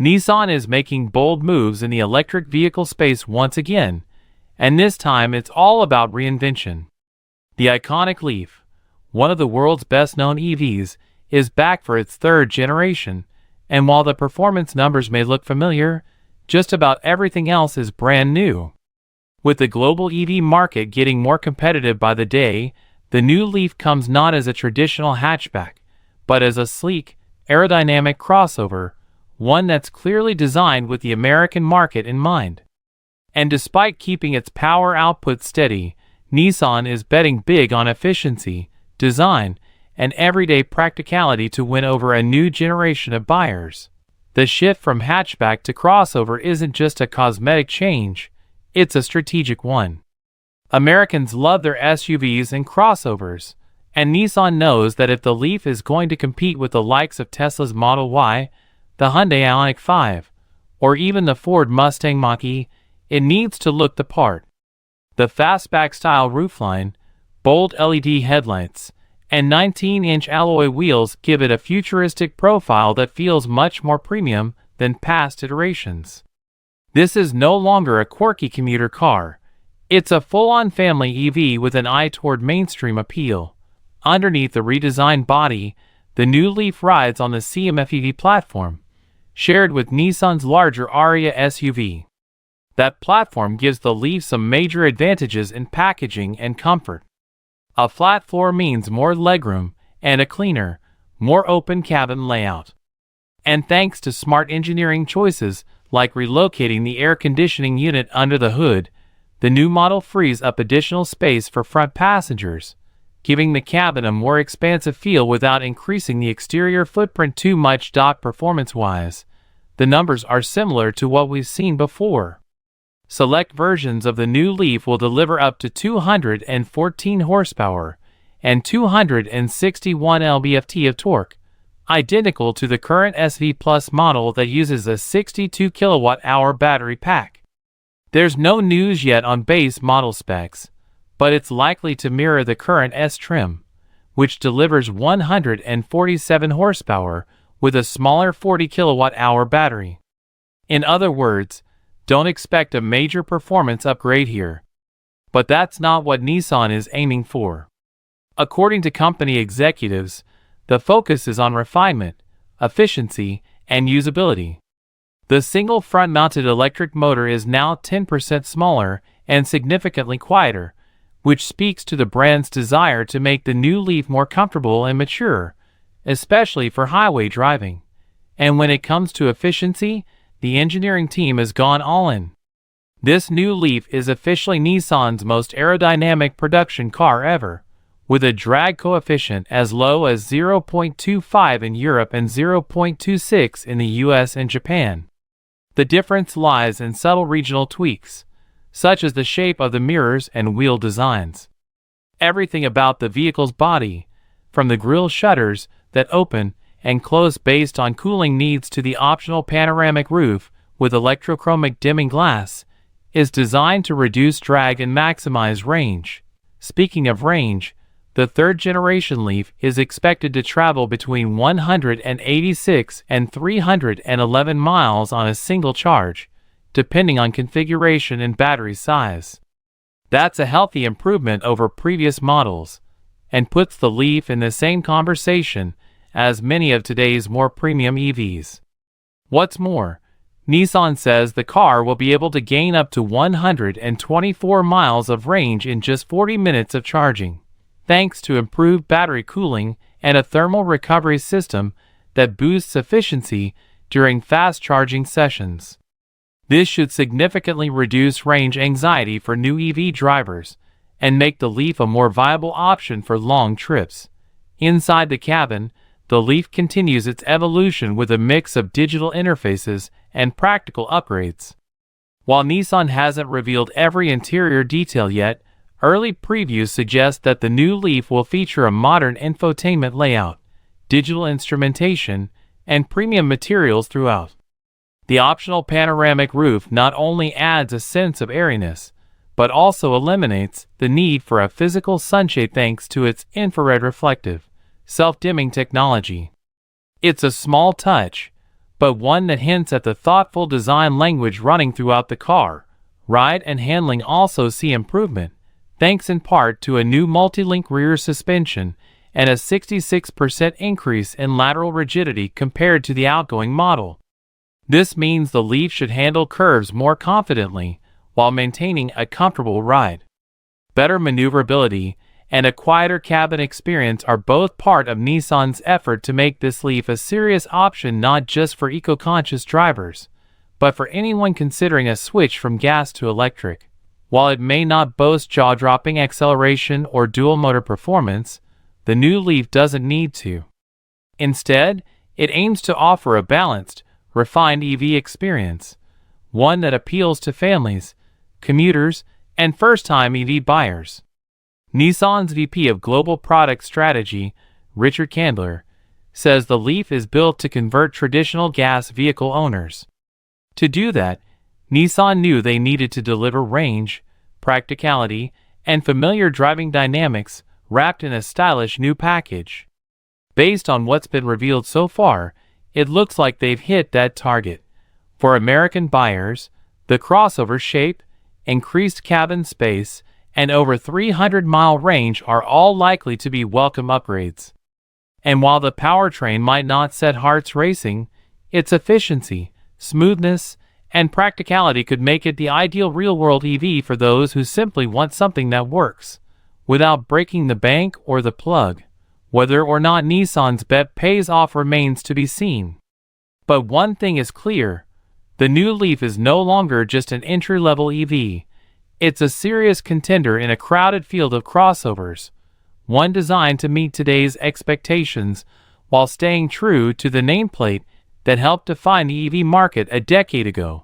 Nissan is making bold moves in the electric vehicle space once again, and this time it's all about reinvention. The iconic Leaf, one of the world's best-known EVs, is back for its third generation, and while the performance numbers may look familiar, just about everything else is brand new. With the global EV market getting more competitive by the day, the new Leaf comes not as a traditional hatchback, but as a sleek, aerodynamic crossover, one that's clearly designed with the American market in mind. And despite keeping its power output steady, Nissan is betting big on efficiency, design, and everyday practicality to win over a new generation of buyers. The shift from hatchback to crossover isn't just a cosmetic change, it's a strategic one. Americans love their SUVs and crossovers, and Nissan knows that if the Leaf is going to compete with the likes of Tesla's Model Y, the Hyundai Ioniq 5, or even the Ford Mustang Mach-E, it needs to look the part. The fastback-style roofline, bold LED headlights, and 19-inch alloy wheels give it a futuristic profile that feels much more premium than past iterations. This is no longer a quirky commuter car. It's a full-on family EV with an eye toward mainstream appeal. Underneath the redesigned body, the new Leaf rides on the CMF-EV platform, shared with Nissan's larger Ariya SUV. That platform gives the Leaf some major advantages in packaging and comfort. A flat floor means more legroom and a cleaner, more open cabin layout. And thanks to smart engineering choices like relocating the air conditioning unit under the hood, the new model frees up additional space for front passengers, giving the cabin a more expansive feel without increasing the exterior footprint too much. Performance-wise, the numbers are similar to what we've seen before. Select versions of the new Leaf will deliver up to 214 horsepower and 261 lb-ft of torque, identical to the current SV Plus model that uses a 62 kWh battery pack. There's no news yet on base model specs, but it's likely to mirror the current S trim, which delivers 147 horsepower with a smaller 40 kWh battery. In other words, don't expect a major performance upgrade here. But that's not what Nissan is aiming for. According to company executives, the focus is on refinement, efficiency, and usability. The single front-mounted electric motor is now 10% smaller and significantly quieter, which speaks to the brand's desire to make the new Leaf more comfortable and mature, especially for highway driving. And when it comes to efficiency, the engineering team has gone all in. This new Leaf is officially Nissan's most aerodynamic production car ever, with a drag coefficient as low as 0.25 in Europe and 0.26 in the US and Japan. The difference lies in subtle regional tweaks, such as the shape of the mirrors and wheel designs. Everything about the vehicle's body, from the grille shutters that open and close based on cooling needs to the optional panoramic roof with electrochromic dimming glass, is designed to reduce drag and maximize range. Speaking of range, the third-generation Leaf is expected to travel between 186 and 311 miles on a single charge, depending on configuration and battery size. That's a healthy improvement over previous models, and puts the Leaf in the same conversation as many of today's more premium EVs. What's more, Nissan says the car will be able to gain up to 124 miles of range in just 40 minutes of charging, thanks to improved battery cooling and a thermal recovery system that boosts efficiency during fast charging sessions. This should significantly reduce range anxiety for new EV drivers and make the Leaf a more viable option for long trips. Inside the cabin, the Leaf continues its evolution with a mix of digital interfaces and practical upgrades. While Nissan hasn't revealed every interior detail yet, early previews suggest that the new Leaf will feature a modern infotainment layout, digital instrumentation, and premium materials throughout. The optional panoramic roof not only adds a sense of airiness, but also eliminates the need for a physical sunshade thanks to its infrared reflective, self-dimming technology. It's a small touch, but one that hints at the thoughtful design language running throughout the car. Ride and handling also see improvement, thanks in part to a new multi-link rear suspension and a 66% increase in lateral rigidity compared to the outgoing model. This means the Leaf should handle curves more confidently while maintaining a comfortable ride. Better maneuverability and a quieter cabin experience are both part of Nissan's effort to make this Leaf a serious option not just for eco-conscious drivers, but for anyone considering a switch from gas to electric. While it may not boast jaw-dropping acceleration or dual-motor performance, the new Leaf doesn't need to. Instead, it aims to offer a balanced, refined EV experience, one that appeals to families, commuters, and first-time EV buyers. Nissan's VP of Global Product Strategy, Richard Candler, says the Leaf is built to convert traditional gas vehicle owners. To do that, Nissan knew they needed to deliver range, practicality, and familiar driving dynamics wrapped in a stylish new package. Based on what's been revealed so far, it looks like they've hit that target. For American buyers, the crossover shape, increased cabin space, and over 300-mile range are all likely to be welcome upgrades. And while the powertrain might not set hearts racing, its efficiency, smoothness, and practicality could make it the ideal real-world EV for those who simply want something that works, without breaking the bank or the plug. Whether or not Nissan's bet pays off remains to be seen. But one thing is clear, the new Leaf is no longer just an entry-level EV. It's a serious contender in a crowded field of crossovers, one designed to meet today's expectations while staying true to the nameplate that helped define the EV market a decade ago.